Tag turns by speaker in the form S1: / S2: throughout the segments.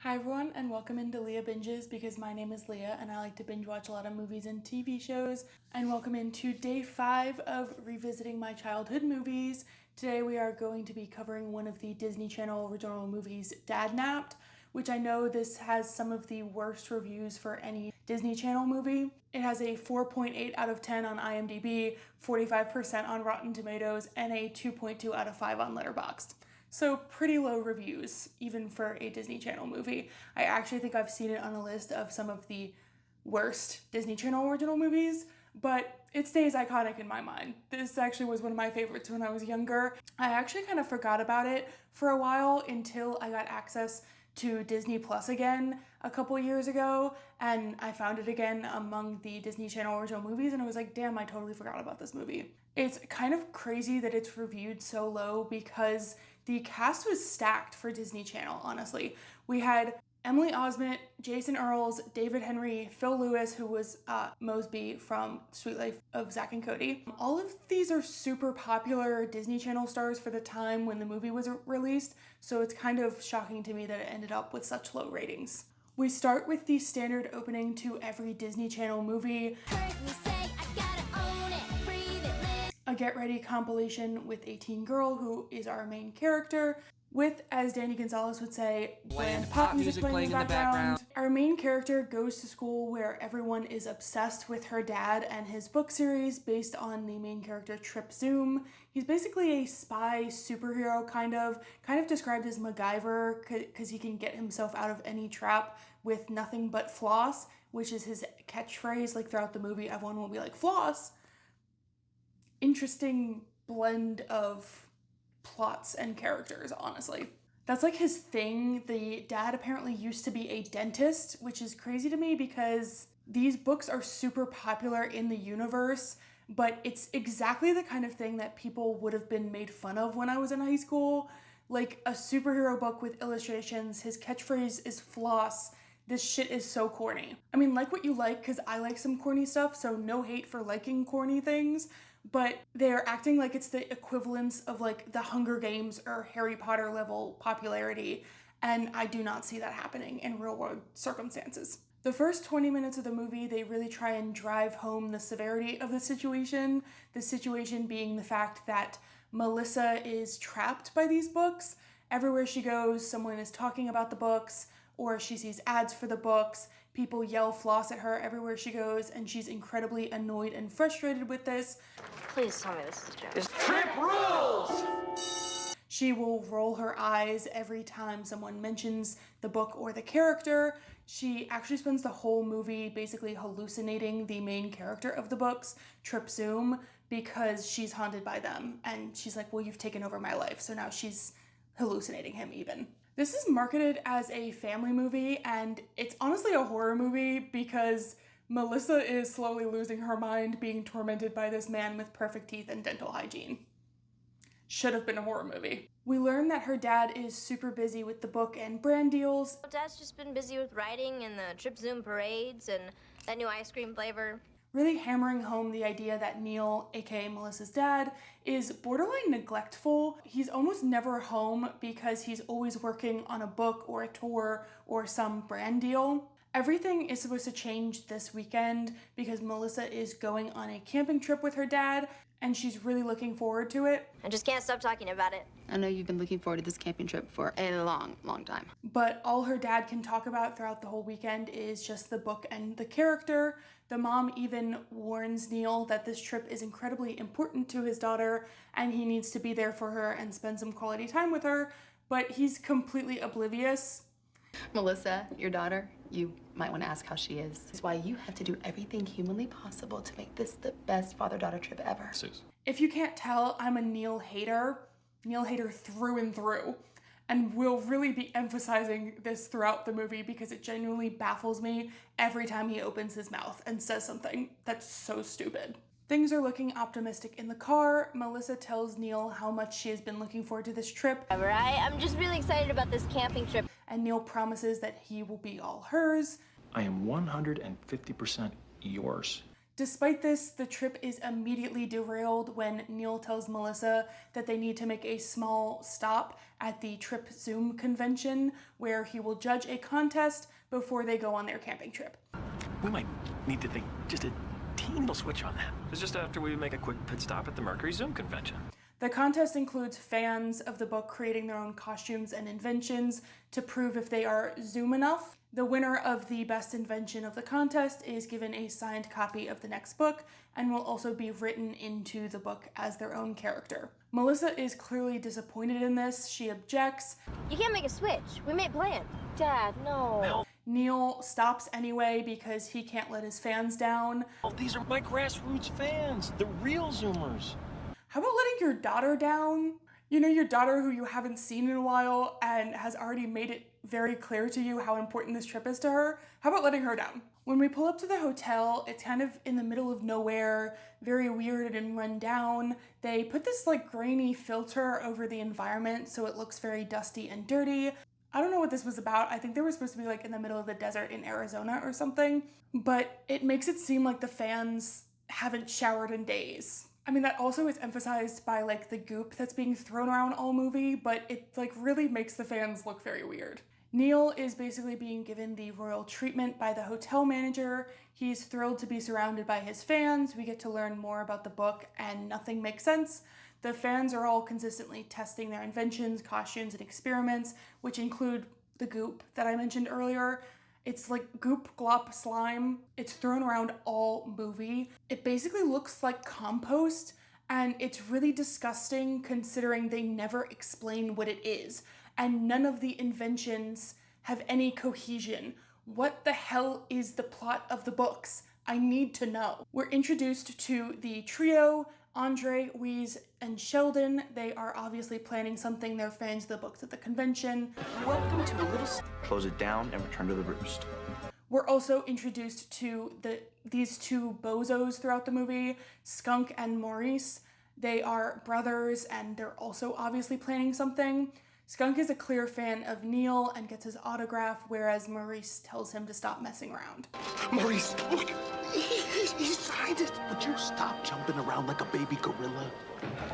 S1: Hi everyone and welcome into Leah Binges because my name is Leah and I like to binge watch a lot of movies and TV shows. And welcome into day 5 of revisiting my childhood movies. Today we are going to be covering one of the Disney Channel original movies, Dadnapped, which I know this has some of the worst reviews for any Disney Channel movie. It has a 4.8 out of 10 on IMDb, 45% on Rotten Tomatoes, and a 2.2 out of 5 on Letterboxd. So pretty low reviews, even for a Disney Channel movie. I actually think I've seen it on a list of some of the worst Disney Channel original movies, but it stays iconic in my mind. This actually was one of my favorites when I was younger. I actually kind of forgot about it for a while until I got access to Disney Plus again a couple years ago, and I found it again among the Disney Channel original movies, and I was like, damn, I totally forgot about this movie. It's kind of crazy that it's reviewed so low because the cast was stacked for Disney Channel, honestly. We had Emily Osment, Jason Earles, David Henry, Phil Lewis, who was Mosby from Sweet Life of Zack and Cody. All of these are super popular Disney Channel stars for the time when the movie was released, so it's kind of shocking to me that it ended up with such low ratings. We start with the standard opening to every Disney Channel movie. A Get Ready compilation with a teen girl who is our main character, with, as Danny Gonzalez would say, bland pop music playing in the background. Our main character goes to school where everyone is obsessed with her dad and his book series based on the main character Trip Zoom. He's basically a spy superhero, kind of described as MacGyver because he can get himself out of any trap with nothing but floss, which is his catchphrase. Like throughout the movie, everyone will be like, floss. Interesting blend of plots and characters, honestly. That's like his thing. The dad apparently used to be a dentist, which is crazy to me because these books are super popular in the universe, but it's exactly the kind of thing that people would have been made fun of when I was in high school. Like a superhero book with illustrations, his catchphrase is floss. This shit is so corny. I mean, like what you like, because I like some corny stuff, so no hate for liking corny things, but they're acting like it's the equivalence of like the Hunger Games or Harry Potter level popularity, and I do not see that happening in real world circumstances. The first 20 minutes of the movie, they really try and drive home the severity of the situation being the fact that Melissa is trapped by these books. Everywhere she goes, someone is talking about the books, or she sees ads for the books. People yell floss at her everywhere she goes, and she's incredibly annoyed and frustrated with this.
S2: Please tell me this is a joke.
S3: It's Trip rules!
S1: She will roll her eyes every time someone mentions the book or the character. She actually spends the whole movie basically hallucinating the main character of the books, Trip Zoom, because she's haunted by them. And she's like, well, you've taken over my life. So now she's hallucinating him even. This is marketed as a family movie, and it's honestly a horror movie because Melissa is slowly losing her mind being tormented by this man with perfect teeth and dental hygiene. Should have been a horror movie. We learn that her dad is super busy with the book and brand deals.
S2: Dad's just been busy with writing and the Trip Zoom parades and that new ice cream flavor.
S1: Really hammering home the idea that Neil, aka Melissa's dad, is borderline neglectful. He's almost never home because he's always working on a book or a tour or some brand deal. Everything is supposed to change this weekend because Melissa is going on a camping trip with her dad, and she's really looking forward to it.
S2: I just can't stop talking about it.
S4: I know you've been looking forward to this camping trip for a long, long time.
S1: But all her dad can talk about throughout the whole weekend is just the book and the character. The mom even warns Neil that this trip is incredibly important to his daughter and he needs to be there for her and spend some quality time with her, but he's completely oblivious.
S4: Melissa, your daughter, you might want to ask how she is. It's why you have to do everything humanly possible to make this the best father-daughter trip ever.
S1: If you can't tell, I'm a Neil hater through and through. And we'll really be emphasizing this throughout the movie because it genuinely baffles me every time he opens his mouth and says something that's so stupid. Things are looking optimistic in the car. Melissa tells Neil how much she has been looking forward to this trip.
S2: I'm just really excited about this camping trip.
S1: And Neil promises that he will be all hers.
S3: I am 150% yours.
S1: Despite this, the trip is immediately derailed when Neil tells Melissa that they need to make a small stop at the Trip Zoom convention where he will judge a contest before they go on their camping trip.
S5: We might need to think just a teeny little switch on that. It's just after we make a quick pit stop at the Mercury Zoom convention.
S1: The contest includes fans of the book creating their own costumes and inventions to prove if they are Zoom enough. The winner of the best invention of the contest is given a signed copy of the next book and will also be written into the book as their own character. Melissa is clearly disappointed in this. She objects.
S2: You can't make a switch. We made plans. Dad, no.
S1: Neil stops anyway because he can't let his fans down.
S5: Oh, these are my grassroots fans, the real Zoomers.
S1: How about letting your daughter down? You know, your daughter who you haven't seen in a while and has already made it very clear to you how important this trip is to her. How about letting her down? When we pull up to the hotel, it's kind of in the middle of nowhere, very weird and run down. They put this like grainy filter over the environment so it looks very dusty and dirty. I don't know what this was about. I think they were supposed to be like in the middle of the desert in Arizona or something, but it makes it seem like the fans haven't showered in days. I mean, that also is emphasized by like the goop that's being thrown around all movie, but it like really makes the fans look very weird. Neil is basically being given the royal treatment by the hotel manager. He's thrilled to be surrounded by his fans. We get to learn more about the book and nothing makes sense. The fans are all consistently testing their inventions, costumes, and experiments, which include the goop that I mentioned earlier. It's like goop glop slime. It's thrown around all movie. It basically looks like compost, and it's really disgusting considering they never explain what it is, and none of the inventions have any cohesion. What the hell is the plot of the books? I need to know. We're introduced to the trio, Andre, Wheeze, and Sheldon. They are obviously planning something. They're fans of the books at the convention.
S3: Welcome to the little... Close it down and return to the roost.
S1: We're also introduced to these two bozos throughout the movie, Skunk and Maurice. They are brothers and they're also obviously planning something. Skunk is a clear fan of Neil and gets his autograph, whereas Maurice tells him to stop messing around.
S6: Maurice, look, he signed it. Would you stop jumping around like a baby gorilla?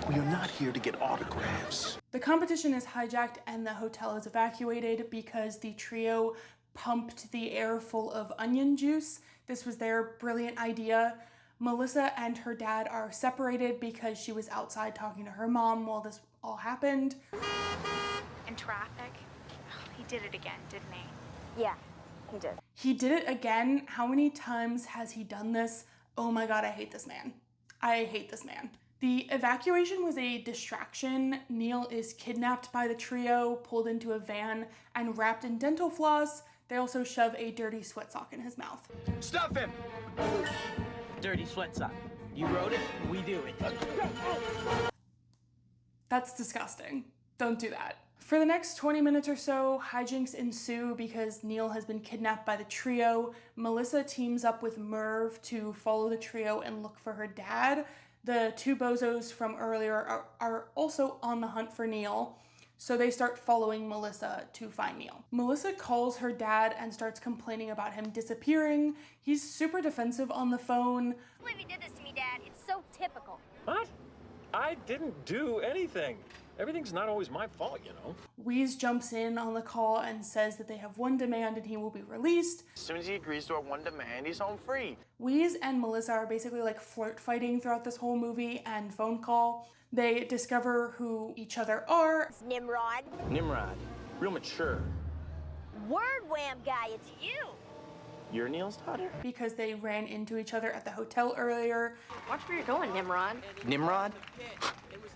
S6: We are not here to get autographs.
S1: The competition is hijacked and the hotel is evacuated because the trio pumped the air full of onion juice. This was their brilliant idea. Melissa and her dad are separated because she was outside talking to her mom while this all happened.
S7: In traffic? Oh, he did it again, didn't he?
S2: Yeah, he did.
S1: He did it again. How many times has he done this? Oh my God, I hate this man. I hate this man. The evacuation was a distraction. Neil is kidnapped by the trio, pulled into a van, and wrapped in dental floss. They also shove a dirty sweat sock in his mouth.
S3: Stuff him! Dirty sweat sock. You wrote it, we do it.
S1: That's disgusting. Don't do that. For the next 20 minutes or so, hijinks ensue because Neil has been kidnapped by the trio. Melissa teams up with Merv to follow the trio and look for her dad. The two bozos from earlier are also on the hunt for Neil, so they start following Melissa to find Neil. Melissa calls her dad and starts complaining about him disappearing. He's super defensive on the phone.
S2: I can't believe he did this to me, Dad. It's so typical.
S5: What? I didn't do anything. Everything's not always my fault, you know.
S1: Wheeze jumps in on the call and says that they have one demand and he will be released.
S3: As soon as he agrees to our one demand, he's home free.
S1: Wheeze and Melissa are basically like flirt fighting throughout this whole movie and phone call. They discover who each other are.
S2: It's Nimrod.
S3: Nimrod, real mature.
S2: Word wham guy, it's you.
S3: You're Neil's daughter?
S1: Because they ran into each other at the hotel earlier,
S2: Watch where you're going, Nimrod.
S3: Nimrod?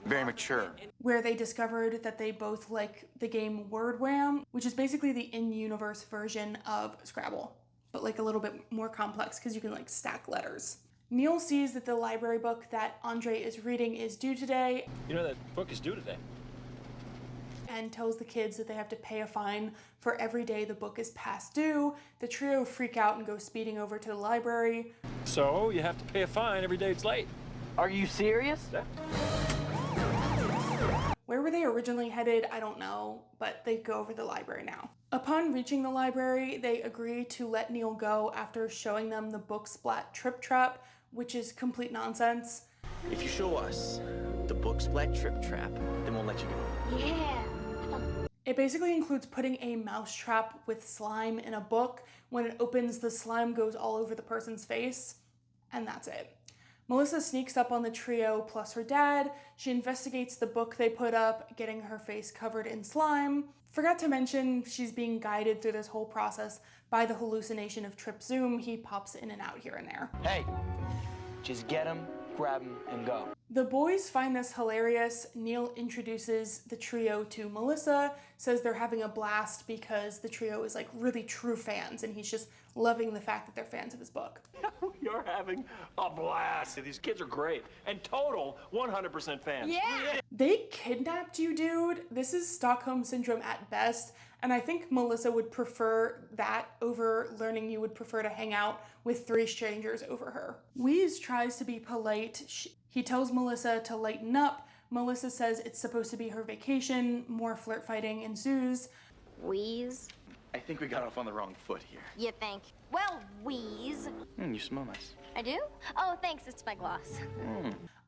S3: Very mature.
S1: where they discovered that they both like the game Word Wham, which is basically the in-universe version of Scrabble, but like a little bit more complex because you can like stack letters. Neil sees that the library book that Andre is reading is due today
S5: You know that book is due today.
S1: and tells the kids that they have to pay a fine for every day the book is past due. The trio freak out and go speeding over to the library.
S5: So you have to pay a fine every day it's late.
S3: Are you serious?
S5: Yeah.
S1: Where were they originally headed? I don't know, but they go over the library now. Upon reaching the library, they agree to let Neil go after showing them the book splat trip trap, which is complete nonsense.
S3: If you show us the book splat trip trap, then we'll let you go.
S2: Yeah.
S1: It basically includes putting a mousetrap with slime in a book. When it opens, the slime goes all over the person's face, and that's it. Melissa sneaks up on the trio plus her dad. She investigates the book they put up, getting her face covered in slime. Forgot to mention, she's being guided through this whole process by the hallucination of Trip Zoom. He pops in and out here and there.
S3: Hey, just get him, grab him, and go.
S1: The boys find this hilarious. Neil introduces the trio to Melissa, says they're having a blast because the trio is like really true fans, and he's just loving the fact that they're fans of his book.
S5: You're having a blast. These kids are great. And total 100% fans.
S2: Yeah.
S1: They kidnapped you, dude. This is Stockholm Syndrome at best, and I think Melissa would prefer that over learning you would prefer to hang out with 3 strangers over her. Wheeze tries to be polite. He tells Melissa to lighten up. Melissa says it's supposed to be her vacation. More flirt fighting ensues.
S2: Wheeze?
S3: I think we got off on the wrong foot here.
S2: You think? Well, wheeze.
S3: You smell nice.
S2: I do? Oh, thanks. It's my gloss.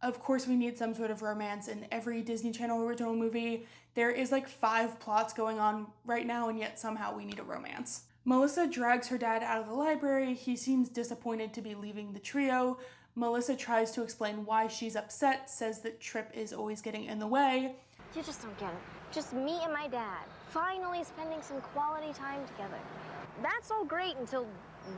S1: Of course, we need some sort of romance in every Disney Channel original movie. There is like 5 plots going on right now, and yet somehow we need a romance. Melissa drags her dad out of the library. He seems disappointed to be leaving the trio. Melissa tries to explain why she's upset, says that Trip is always getting in the way.
S2: You just don't get it. Just me and my dad, finally spending some quality time together. That's all great until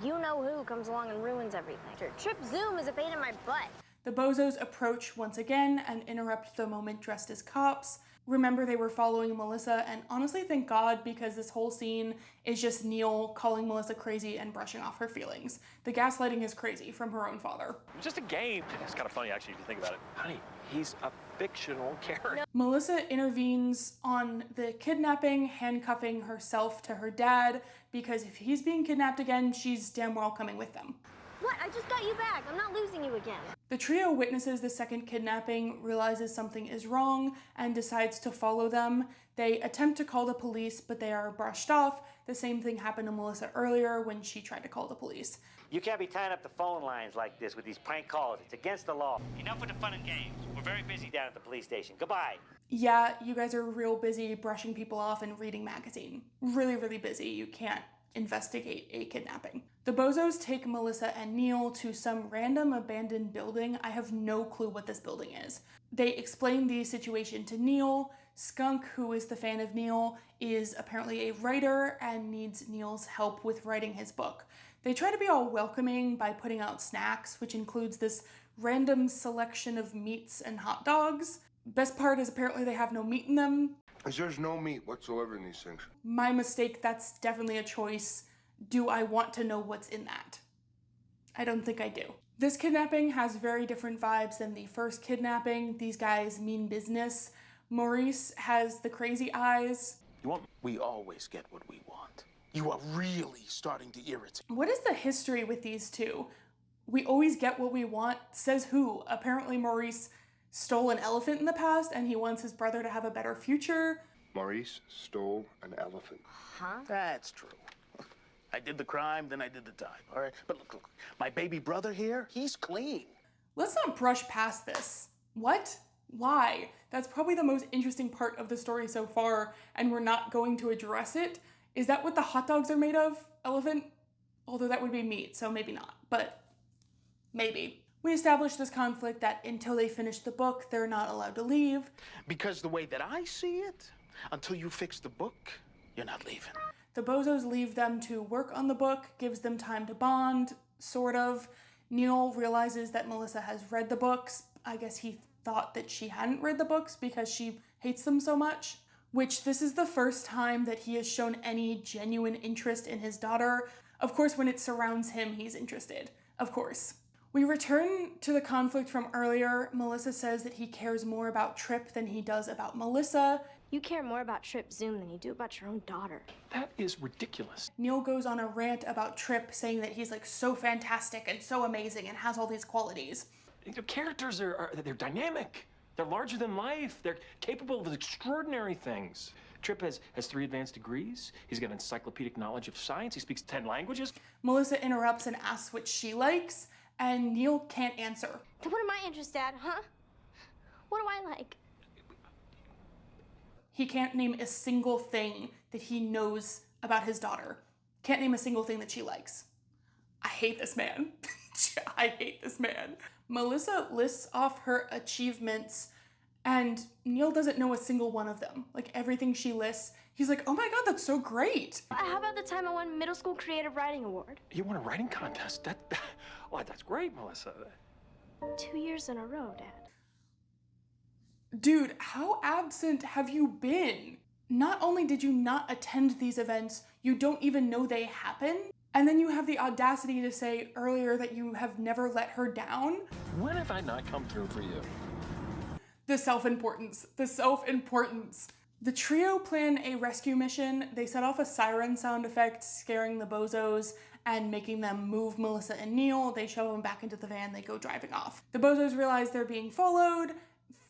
S2: you-know-who comes along and ruins everything. Trip Zoom is a pain in my butt.
S1: The bozos approach once again and interrupt the moment dressed as cops. Remember, they were following Melissa, and honestly, thank God, because this whole scene is just Neil calling Melissa crazy and brushing off her feelings. The gaslighting is crazy from her own father.
S5: It's just a game. It's kind of funny, actually, if you think about it. Honey, he's a fictional character.
S1: Melissa intervenes on the kidnapping, handcuffing herself to her dad, because if he's being kidnapped again, she's damn well coming with them.
S2: What? I just got you back. I'm not losing you again.
S1: The trio witnesses the second kidnapping, realizes something is wrong, and decides to follow them. They attempt to call the police, but they are brushed off. The same thing happened to Melissa earlier when she tried to call the police.
S8: You can't be tying up the phone lines like this with these prank calls. It's against the law. Enough with the fun and games. We're very busy down at the police station. Goodbye.
S1: Yeah, you guys are real busy brushing people off and reading magazine. Really, really busy. You can't investigate a kidnapping. The bozos take Melissa and Neil to some random abandoned building. I have no clue what this building is. They explain the situation to Neil. Skunk, who is the fan of Neil, is apparently a writer and needs Neil's help with writing his book. They try to be all welcoming by putting out snacks, which includes this random selection of meats and hot dogs. Best part is apparently they have no meat in them.
S9: There's no meat whatsoever in these things.
S1: My mistake, that's definitely a choice. Do I want to know what's in that? I don't think I do. This kidnapping has very different vibes than the first kidnapping. These guys mean business. Maurice has the crazy eyes.
S6: We always get what we want. You are really starting to irritate.
S1: What is the history with these two? We always get what we want, says who? Apparently Maurice stole an elephant in the past and he wants his brother to have a better future.
S9: Maurice stole an elephant.
S2: Huh?
S6: That's true. I did the crime, then I did the time, all right? But look, my baby brother here, he's clean.
S1: Let's not brush past this. What? Why? That's probably the most interesting part of the story so far, and we're not going to address it. Is that what the hot dogs are made of? Elephant? Although that would be meat, so maybe not, but maybe. We established this conflict that until they finish the book, they're not allowed to leave.
S6: Because the way that I see it, until you fix the book, you're not leaving.
S1: The bozos leave them to work on the book, gives them time to bond, sort of. Neil realizes that Melissa has read the books. I guess he thought that she hadn't read the books because she hates them so much. Which this is the first time that he has shown any genuine interest in his daughter. Of course, when it surrounds him, he's interested. Of course. We return to the conflict from earlier. Melissa says that he cares more about Trip than he does about Melissa.
S2: You care more about Trip Zoom than you do about your own daughter.
S5: That is ridiculous.
S1: Neil goes on a rant about Trip, saying that he's like so fantastic and so amazing and has all these qualities.
S5: The characters they're dynamic. They're larger than life. They're capable of extraordinary things. Trip has 3 advanced degrees. He's got encyclopedic knowledge of science. He speaks 10 languages.
S1: Melissa interrupts and asks what she likes, and Neil can't answer.
S2: What are my interests, Dad, huh? What do I like?
S1: He can't name a single thing that he knows about his daughter. Can't name a single thing that she likes. I hate this man. I hate this man. Melissa lists off her achievements and Neil doesn't know a single one of them. Like everything she lists, he's like, oh my God, that's so great.
S2: How about the time I won Middle School Creative Writing Award?
S5: You won a writing contest? That's great, Melissa.
S2: 2 years in a row, Dad.
S1: Dude, how absent have you been? Not only did you not attend these events, you don't even know they happen. And then you have the audacity to say earlier that you have never let her down.
S5: When have I not come through for you?
S1: The self-importance, the self-importance. The trio plan a rescue mission. They set off a siren sound effect, scaring the bozos and making them move Melissa and Neil. They shove them back into the van, they go driving off. The bozos realize they're being followed.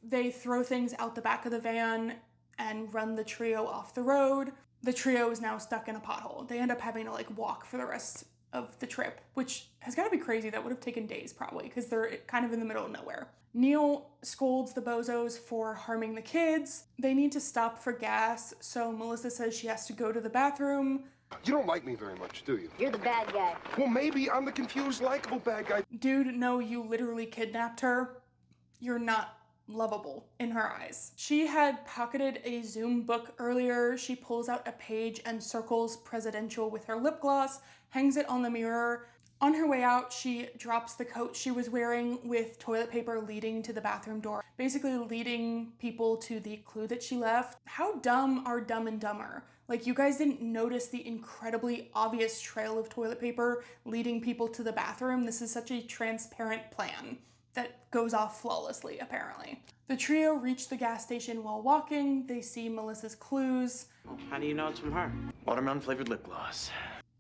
S1: They throw things out the back of the van and run the trio off the road. The trio is now stuck in a pothole. They end up having to walk for the rest of the trip, which has got to be crazy. That would have taken days probably because they're kind of in the middle of nowhere. Neil scolds the bozos for harming the kids. They need to stop for gas, so Melissa says she has to go to the bathroom.
S9: You don't like me very much, do you?
S2: You're the bad guy.
S9: Well, maybe I'm the confused, likable bad guy.
S1: Dude, no, you literally kidnapped her. You're not lovable in her eyes. She had pocketed a Zoom book earlier. She pulls out a page and circles presidential with her lip gloss, hangs it on the mirror. On her way out, she drops the coat she was wearing with toilet paper leading to the bathroom door, basically leading people to the clue that she left. How dumb are Dumb and Dumber? You guys didn't notice the incredibly obvious trail of toilet paper leading people to the bathroom. This is such a transparent plan that goes off flawlessly, apparently. The trio reach the gas station while walking. They see Melissa's clues.
S3: How do you know it's from her?
S5: Watermelon flavored lip gloss.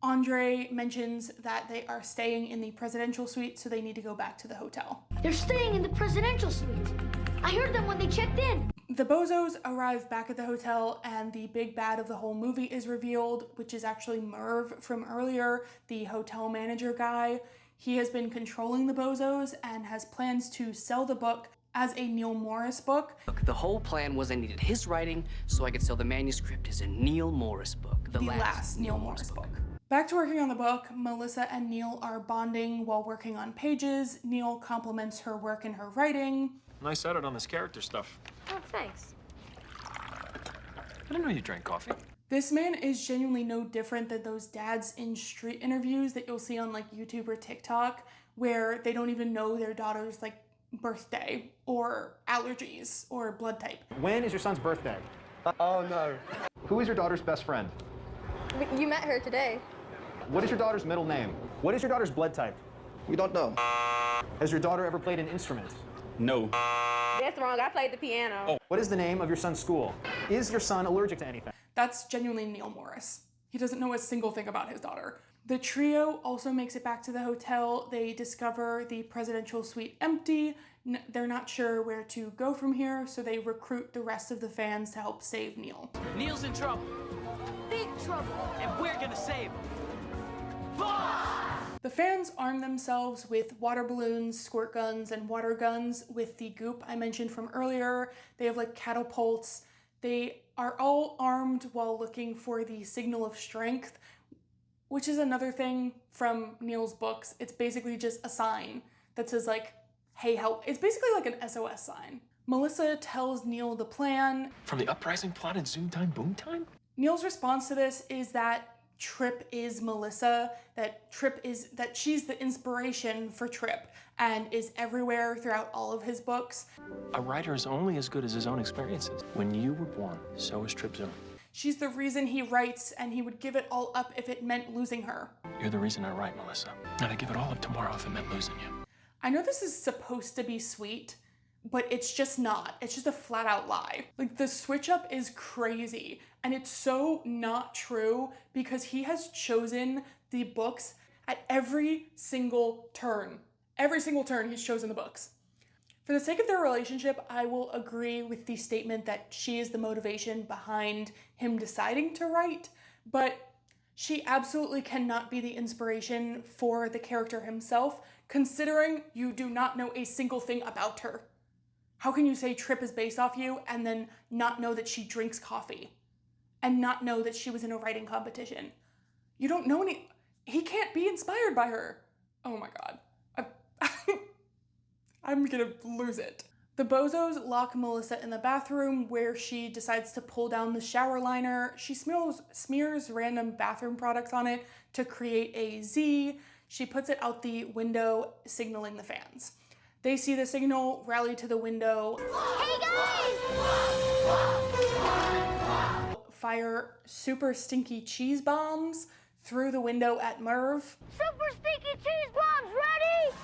S1: Andre mentions that they are staying in the presidential suite, so they need to go back to the hotel.
S2: They're staying in the presidential suite. I heard them when they checked in.
S1: The bozos arrive back at the hotel and the big bad of the whole movie is revealed, which is actually Merv from earlier, the hotel manager guy. He has been controlling the bozos and has plans to sell the book as a Neil Morris book.
S10: Look, the whole plan was I needed his writing so I could sell the manuscript as a Neil Morris book.
S1: The last Neil Morris book. Back to working on the book, Melissa and Neil are bonding while working on pages. Neil compliments her work in her writing.
S5: Nice edit on this character stuff.
S2: Oh, thanks.
S5: I didn't know you drank coffee.
S1: This man is genuinely no different than those dads in street interviews that you'll see on YouTube or TikTok, where they don't even know their daughter's birthday or allergies or blood type.
S11: When is your son's birthday?
S12: Oh no.
S11: Who is your daughter's best friend?
S13: You met her today.
S11: What is your daughter's middle name? What is your daughter's blood type?
S12: We don't know.
S11: Has your daughter ever played an instrument?
S12: No.
S13: That's wrong. I played the piano.
S12: Oh.
S11: What is the name of your son's school? Is your son allergic to anything?
S1: That's genuinely Neil Morris. He doesn't know a single thing about his daughter. The trio also makes it back to the hotel. They discover the presidential suite empty. They're not sure where to go from here, so they recruit the rest of the fans to help save Neil.
S3: Neil's in trouble.
S2: Big trouble.
S3: And we're gonna save him.
S1: The fans arm themselves with water balloons, squirt guns, and water guns with the goop I mentioned from earlier. They have catapults. They are all armed while looking for the signal of strength, which is another thing from Neil's books. It's basically just a sign that says hey, help. It's basically an SOS sign. Melissa tells Neil the plan.
S5: From the uprising plot in Zoom Time, Boom Time?
S1: Neil's response to this is that Trip is Melissa, that she's the inspiration for Trip and is everywhere throughout all of his books.
S5: A writer is only as good as his own experiences. When you were born, so is Trip's own.
S1: She's the reason he writes, and he would give it all up if it meant losing her.
S5: You're the reason I write, Melissa. And I'd give it all up tomorrow if it meant losing you.
S1: I know this is supposed to be sweet, but it's just not. It's just a flat out lie. The switch up is crazy, and it's so not true because he has chosen the books at every single turn. Every single turn he's chosen the books. For the sake of their relationship, I will agree with the statement that she is the motivation behind him deciding to write, but she absolutely cannot be the inspiration for the character himself considering you do not know a single thing about her. How can you say Trip is based off you and then not know that she drinks coffee and not know that she was in a writing competition? You don't know any. He can't be inspired by her. Oh my God. I'm gonna lose it. The bozos lock Melissa in the bathroom where she decides to pull down the shower liner. She smears random bathroom products on it to create a Z. She puts it out the window, signaling the fans. They see the signal, rally to the window.
S2: Hey guys!
S1: Fire super stinky cheese bombs through the window at Merv.
S2: Super stinky cheese bombs ready!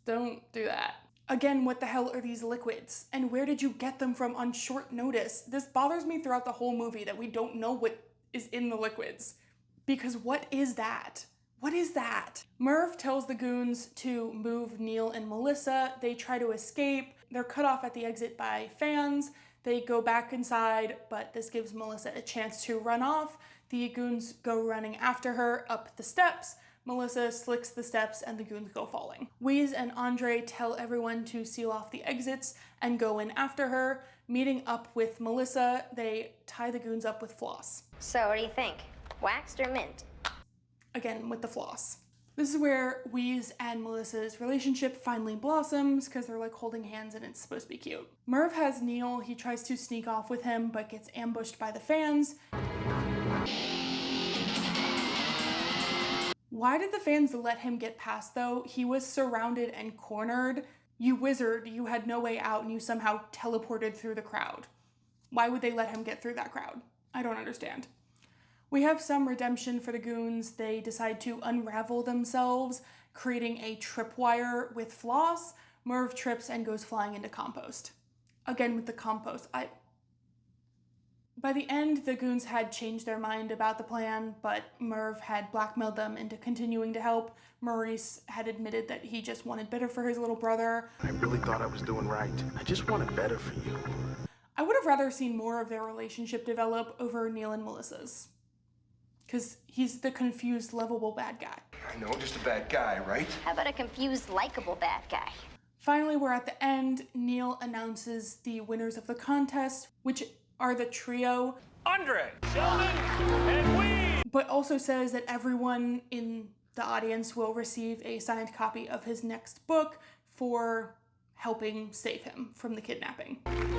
S1: Don't do that. Again, what the hell are these liquids? And where did you get them from on short notice? This bothers me throughout the whole movie that we don't know what is in the liquids. Because what is that? What is that? Merv tells the goons to move Neil and Melissa. They try to escape. They're cut off at the exit by fans. They go back inside, but this gives Melissa a chance to run off. The goons go running after her up the steps. Melissa slicks the steps and the goons go falling. Wheeze and Andre tell everyone to seal off the exits and go in after her. Meeting up with Melissa, they tie the goons up with floss.
S2: So what do you think? Waxed or mint?
S1: Again, with the floss. This is where Wheeze and Melissa's relationship finally blossoms because they're like holding hands and it's supposed to be cute. Merv has Neil. He tries to sneak off with him but gets ambushed by the fans. Why did the fans let him get past though? He was surrounded and cornered. You wizard, you had no way out and you somehow teleported through the crowd. Why would they let him get through that crowd? I don't understand. We have some redemption for the goons. They decide to unravel themselves, creating a tripwire with floss. Merv trips and goes flying into compost. Again with the compost. By the end, the goons had changed their mind about the plan, but Merv had blackmailed them into continuing to help. Maurice had admitted that he just wanted better for his little brother.
S6: I really thought I was doing right. I just wanted better for you.
S1: I would have rather seen more of their relationship develop over Neil and Melissa's. Because he's the confused, lovable bad guy.
S9: I know, just a bad guy, right?
S2: How about a confused, likable bad guy?
S1: Finally, we're at the end. Neil announces the winners of the contest, which are the trio.
S5: Andre, Sheldon, and we.
S1: But also says that everyone in the audience will receive a signed copy of his next book for helping save him from the kidnapping.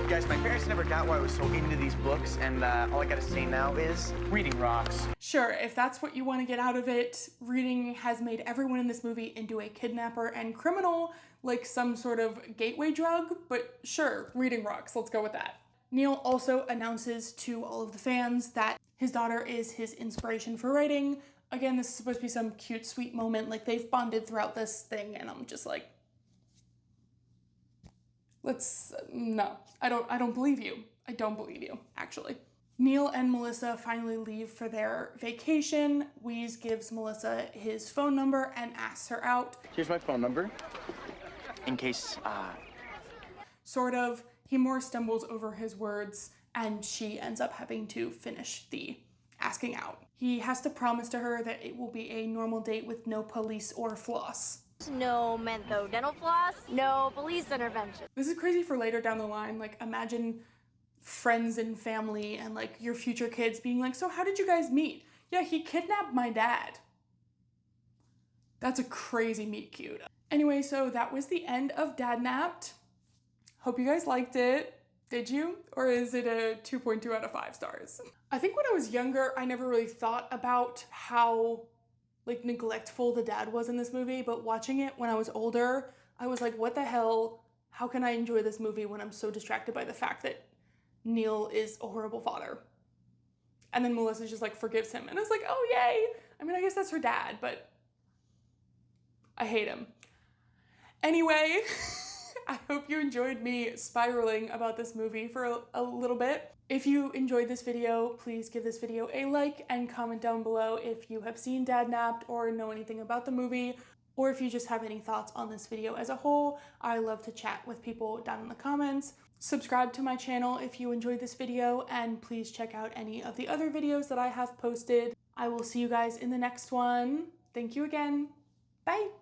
S3: Guys, my parents never got why I was so into these books, and all I gotta say now is reading rocks.
S1: Sure, if that's what you want to get out of it, reading has made everyone in this movie into a kidnapper and criminal, like some sort of gateway drug, but sure, reading rocks, let's go with that. Neil also announces to all of the fans that his daughter is his inspiration for writing. Again, this is supposed to be some cute, sweet moment, like they've bonded throughout this thing, and I'm just like, no, I don't believe you. I don't believe you, actually. Neil and Melissa finally leave for their vacation. Wheeze gives Melissa his phone number and asks her out.
S3: Here's my phone number. In case,
S1: Sort of. He more stumbles over his words, and she ends up having to finish the asking out. He has to promise to her that it will be a normal date with no police or floss.
S2: No mentho dental floss, no police intervention.
S1: This is crazy for later down the line. Like, imagine friends and family and like your future kids being like, so how did you guys meet? Yeah, he kidnapped my dad. That's a crazy meet cute. Anyway, so that was the end of Dadnapped. Hope you guys liked it. Did you? Or is it a 2.2 out of 5 stars? I think when I was younger, I never really thought about how like neglectful the dad was in this movie, but watching it when I was older, I was like, what the hell? How can I enjoy this movie when I'm so distracted by the fact that Neil is a horrible father? And then Melissa just like forgives him. And I was like, oh yay. I mean, I guess that's her dad, but I hate him. Anyway, I hope you enjoyed me spiraling about this movie for a little bit. If you enjoyed this video, please give this video a like and comment down below if you have seen Dadnapped or know anything about the movie, or if you just have any thoughts on this video as a whole. I love to chat with people down in the comments. Subscribe to my channel if you enjoyed this video, and please check out any of the other videos that I have posted. I will see you guys in the next one. Thank you again. Bye.